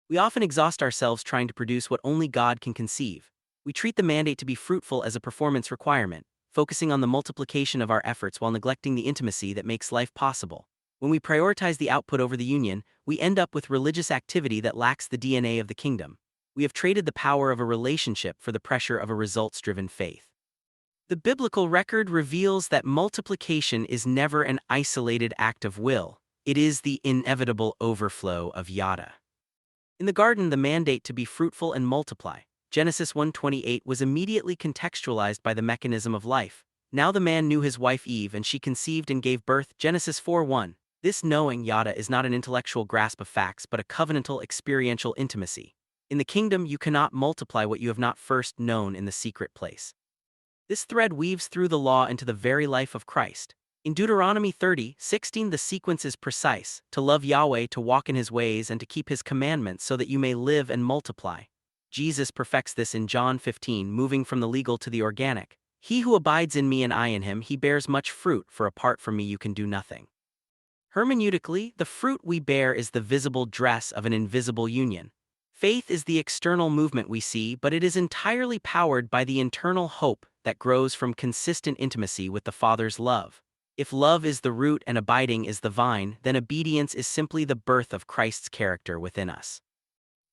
We often exhaust ourselves trying to produce what only God can conceive. We treat the mandate to be fruitful as a performance requirement, focusing on the multiplication of our efforts while neglecting the intimacy that makes life possible. When we prioritize the output over the union, we end up with religious activity that lacks the DNA of the kingdom. We have traded the power of a relationship for the pressure of a results-driven faith. The biblical record reveals that multiplication is never an isolated act of will. It is the inevitable overflow of yada. In the garden, the mandate to be fruitful and multiply, Genesis 1:28, was immediately contextualized by the mechanism of life. Now the man knew his wife Eve, and she conceived and gave birth, Genesis 4:1. This knowing yada is not an intellectual grasp of facts but a covenantal experiential intimacy. In the kingdom, you cannot multiply what you have not first known in the secret place. This thread weaves through the law into the very life of Christ. In Deuteronomy 30:16, the sequence is precise: to love Yahweh, to walk in his ways, and to keep his commandments so that you may live and multiply. Jesus perfects this in John 15, moving from the legal to the organic. He who abides in me and I in him, he bears much fruit, for apart from me you can do nothing. Hermeneutically, the fruit we bear is the visible dress of an invisible union. Faith is the external movement we see, but it is entirely powered by the internal hope that grows from consistent intimacy with the Father's love. If love is the root and abiding is the vine, then obedience is simply the birth of Christ's character within us.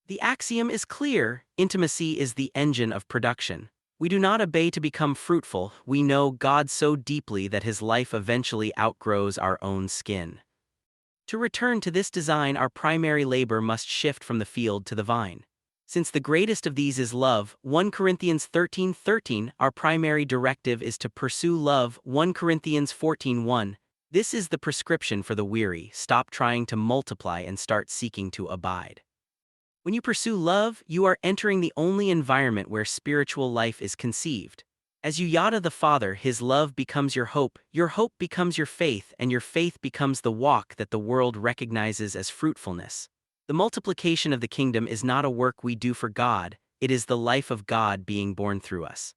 The axiom is clear: intimacy is the engine of production. We do not obey to become fruitful, we know God so deeply that his life eventually outgrows our own skin. To return to this design, our primary labor must shift from the field to the vine. Since the greatest of these is love, 1 Corinthians 13:13, our primary directive is to pursue love, 1 Corinthians 14:1. This is the prescription for the weary: stop trying to multiply and start seeking to abide. When you pursue love, you are entering the only environment where spiritual life is conceived. As you yada the Father, his love becomes your hope becomes your faith, and your faith becomes the walk that the world recognizes as fruitfulness. The multiplication of the kingdom is not a work we do for God, it is the life of God being born through us.